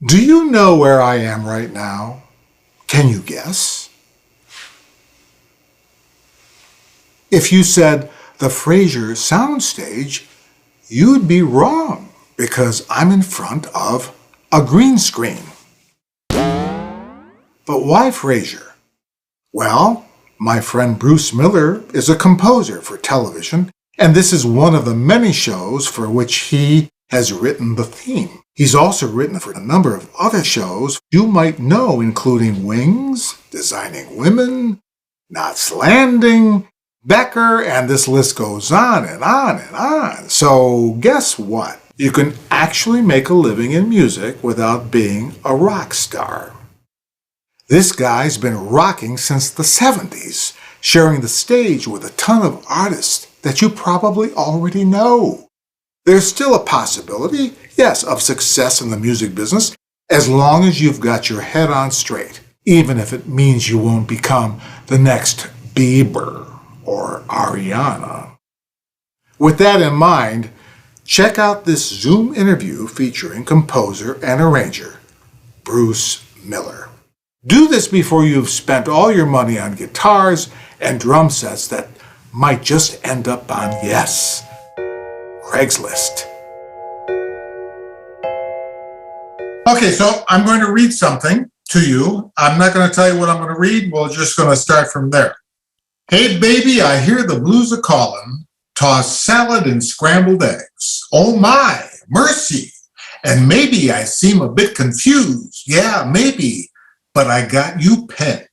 Do you know where I am right now? Can you guess? If you said the Frasier soundstage, you'd be wrong because I'm in front of a green screen. But why Frasier? Well, my friend Bruce Miller is a composer for television, and this is one of the many shows for which he has written the theme. He's also written for a number of other shows you might know, including Wings, Designing Women, Knots Landing, Becker, and this list goes on and on and on. So guess what? You can actually make a living in music without being a rock star. This guy's been rocking since the 70s, sharing the stage with a ton of artists that you probably already know. There's still a possibility, yes, of success in the music business as long as you've got your head on straight, even if it means you won't become the next Bieber or Ariana. With that in mind, check out this Zoom interview featuring composer and arranger Bruce Miller. Do this before you've spent all your money on guitars and drum sets that might just end up on Craigslist. Okay, so I'm going to read something to you. I'm not going to tell you what I'm going to read. We're just going to start from there. Hey, baby, I hear the blues a callin'. Toss salad and scrambled eggs. Oh my, mercy. And maybe I seem a bit confused. Yeah, maybe. But I got you pegged.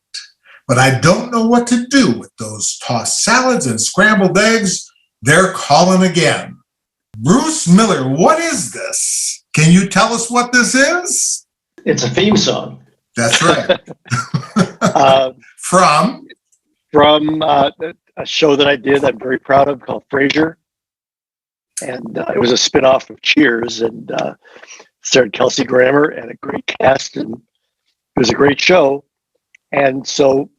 But I don't know what to do with those tossed salads and scrambled eggs. They're calling again. Bruce Miller, what is this? Can you tell us what this is? It's a theme song. That's right. From a show that I did I'm very proud of called Frasier. And it was a spinoff of Cheers, and starred Kelsey Grammer and a great cast, and it was a great show. And so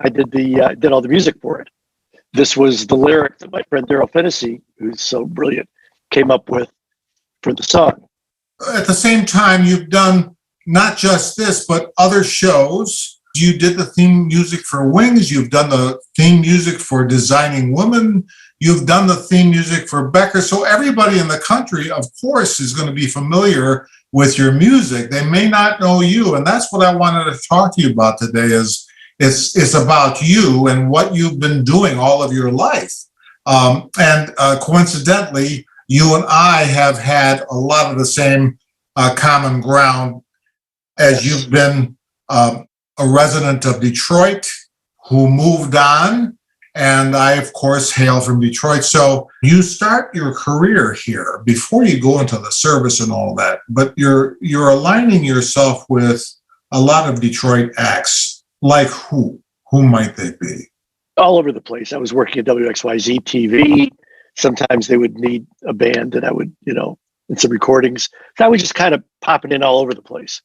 I did all the music for it. This was the lyric that my friend Daryl Fennessy, who's so brilliant, came up with for the song. At the same time, you've done not just this, but other shows. You did the theme music for Wings. You've done the theme music for Designing Women. You've done the theme music for Becker. So everybody in the country, of course, is going to be familiar with your music. They may not know you. And that's what I wanted to talk to you about today is it's about you and what you've been doing all of your life. Coincidentally, you and I have had a lot of the same common ground as you've been a resident of Detroit who moved on. And I, of course, hail from Detroit. So you start your career here before you go into the service and all that. But you're aligning yourself with a lot of Detroit acts. Like who? Who might they be? All over the place. I was working at WXYZ TV. Sometimes they would need a band, and I would, in some recordings. So I was just kind of popping in all over the place.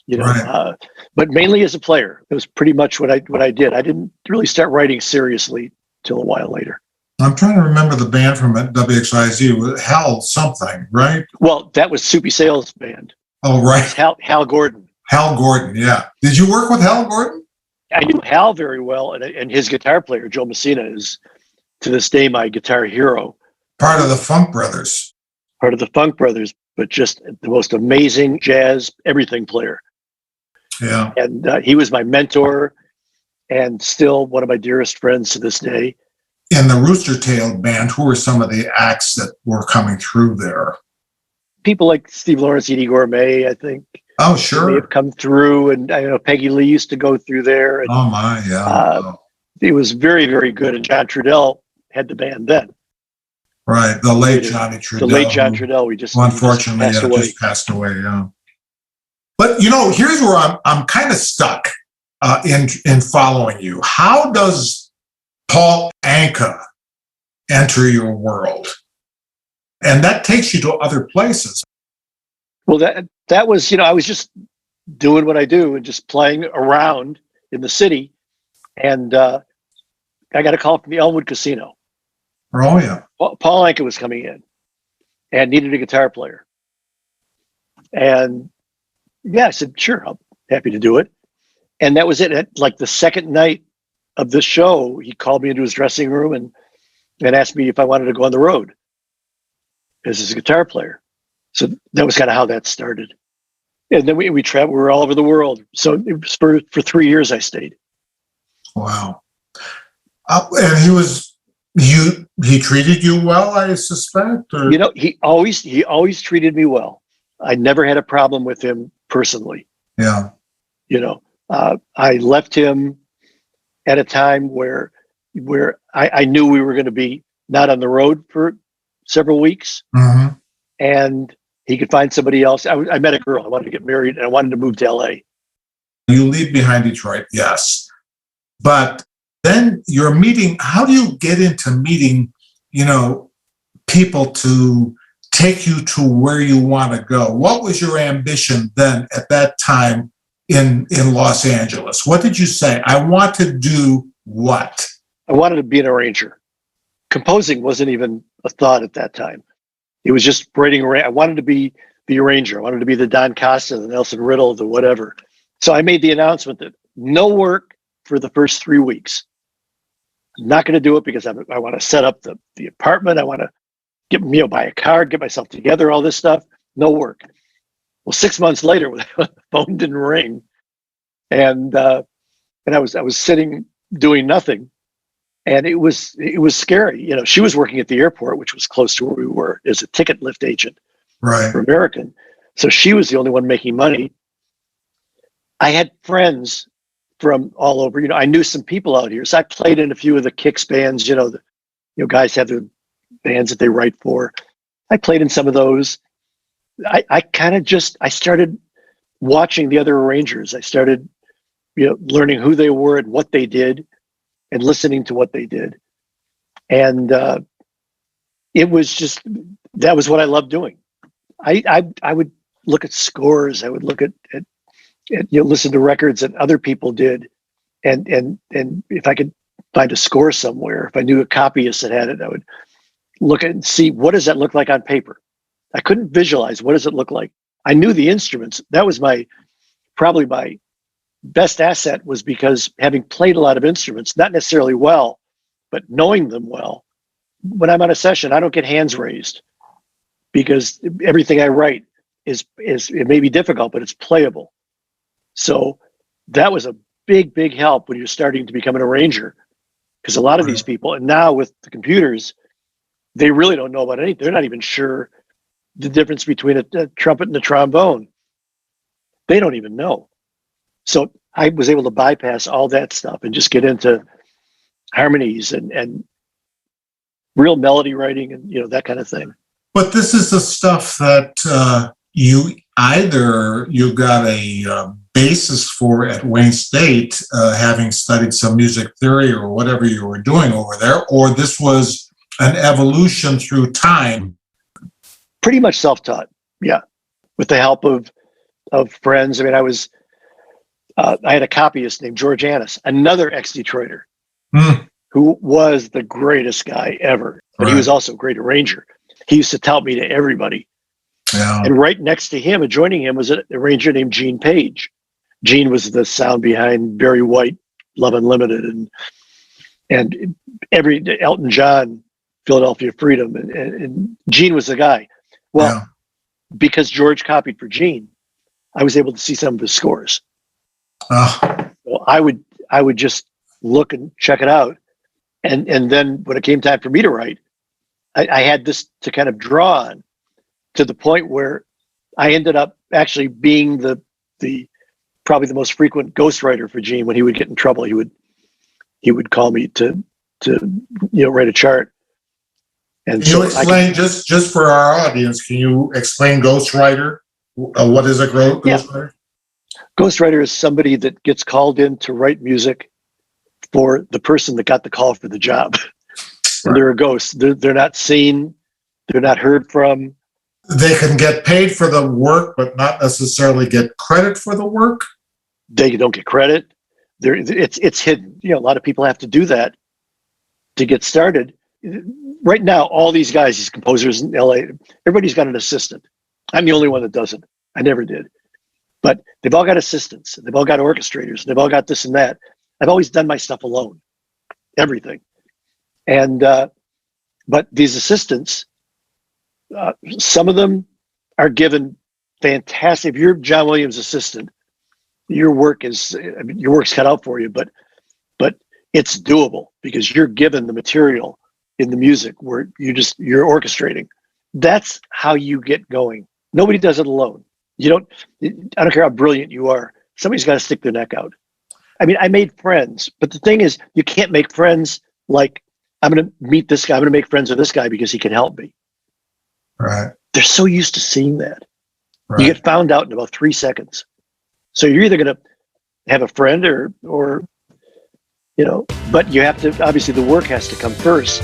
Right. But mainly as a player. It was pretty much what I did. I didn't really start writing seriously till a while later. I'm trying to remember the band from WXIZ. Hal something, right? Well, that was Soupy Sales band. Oh, right. Hal Gordon. Hal Gordon, yeah. Did you work with Hal Gordon? I knew Hal very well, and his guitar player, Joe Messina, is to this day my guitar hero. Part of the Funk Brothers. Part of the Funk Brothers, but just the most amazing jazz everything player. Yeah. And he was my mentor and still one of my dearest friends to this day. In the Rooster Tail band, who were some of the acts that were coming through there? People like Steve Lawrence, Edie Gourmet, I think. Oh, sure. May have come through, and I know Peggy Lee used to go through there. And, oh, my, yeah. It was very, very good. And John Trudell had the band then. Right. The late Johnny Trudell. The late John Trudell. Unfortunately, just passed away, yeah. But, here's where I'm kind of stuck in following you. How does Paul Anka enter your world? And that takes you to other places. Well, that was, I was just doing what I do and just playing around in the city. And I got a call from the Elmwood Casino. Oh, yeah. Paul Anka was coming in and needed a guitar player. And Yeah, I said, sure, I'm happy to do it. And that was it. At like the second night of the show, he called me into his dressing room and asked me if I wanted to go on the road as his guitar player. So that was kind of how that started. And then we traveled, we were all over the world. So it was for 3 years I stayed. Wow. And he treated you well, I suspect? Or? You know, he always treated me well. I never had a problem with him personally. Yeah. You know, I left him at a time where I knew we were going to be not on the road for several weeks, Mm-hmm. and he could find somebody else. I met a girl. I wanted to get married, and I wanted to move to LA. You leave behind Detroit, yes. But then you're meeting, how do you get into meeting, people to take you to where you want to go? What was your ambition then at that time in Los Angeles? What did you say? I want to do what? I wanted to be an arranger. Composing wasn't even a thought at that time. It was just writing. I wanted to be the arranger. I wanted to be the Don Costa, the Nelson Riddle, the whatever. So I made the announcement that no work for the first 3 weeks. I'm not going to do it because I want to set up the apartment. I want to buy a car, get myself together, all this stuff. No work. Well, 6 months later, the phone didn't ring, and I was sitting doing nothing, and it was scary. She was working at the airport, which was close to where we were, as a ticket lift agent, right, for American. So she was the only one making money. I had friends from all over. I knew some people out here, so I played in a few of the Kicks bands. Guys have their bands that they write for. I played in some of those. I started watching the other arrangers. I started, learning who they were and what they did, and listening to what they did. And it was just, that was what I loved doing. I would look at scores. I would look at listen to records that other people did, and if I could find a score somewhere, if I knew a copyist that had it, I would look at and see, what does that look like on paper. I couldn't visualize, what does it look like. I knew the instruments. That was probably my best asset, was because having played a lot of instruments, not necessarily well, but knowing them well. When I'm on a session, I don't get hands raised, because everything I write is it may be difficult, but it's playable. So that was a big help when you're starting to become an arranger, because a lot of these people, and now with the computers, they really don't know about anything. They're not even sure the difference between a trumpet and a trombone. They don't even know. So I was able to bypass all that stuff and just get into harmonies and real melody writing and that kind of thing. But this is the stuff that you got a basis for at Wayne State, having studied some music theory or whatever you were doing over there, or this was an evolution through time. Pretty much self-taught, yeah, with the help of friends. I mean, I had a copyist named George Annis, another ex-Detroiter, who was the greatest guy ever, but he was also a great arranger. He used to tout me to everybody. Yeah. And right next to him, adjoining him, was an arranger named Gene Page. Gene was the sound behind Barry White, Love Unlimited, and every Elton John, Philadelphia Freedom, and Gene was the guy. Well, because George copied for Gene, I was able to see some of his scores. So I would just look and check it out, and then when it came time for me to write, I had this to kind of draw on, to the point where I ended up actually being the probably the most frequent ghostwriter for Gene. When he would get in trouble, he would call me to write a chart. And can you explain, just for our audience, can you explain ghostwriter? What is a ghostwriter? Ghostwriter is somebody that gets called in to write music for the person that got the call for the job. And they're a ghost. They're not seen. They're not heard from. They can get paid for the work, but not necessarily get credit for the work. They don't get credit. It's hidden. A lot of people have to do that to get started. Right now, all these guys, these composers in LA, everybody's got an assistant. I'm the only one that doesn't. I never did. But they've all got assistants, and they've all got orchestrators, and they've all got this and that. I've always done my stuff alone, everything. And but these assistants, some of them are given fantastic. If you're John Williams' assistant, your work's cut out for you, but it's doable because you're given the material in the music where you're orchestrating. That's how you get going. Nobody does it alone. I don't care how brilliant you are. Somebody's got to stick their neck out. I mean, I made friends, but the thing is, you can't make friends like, I'm going to meet this guy. I'm going to make friends with this guy because he can help me. Right. They're so used to seeing that. Right. You get found out in about 3 seconds. So you're either going to have a friend or but you have to, obviously the work has to come first.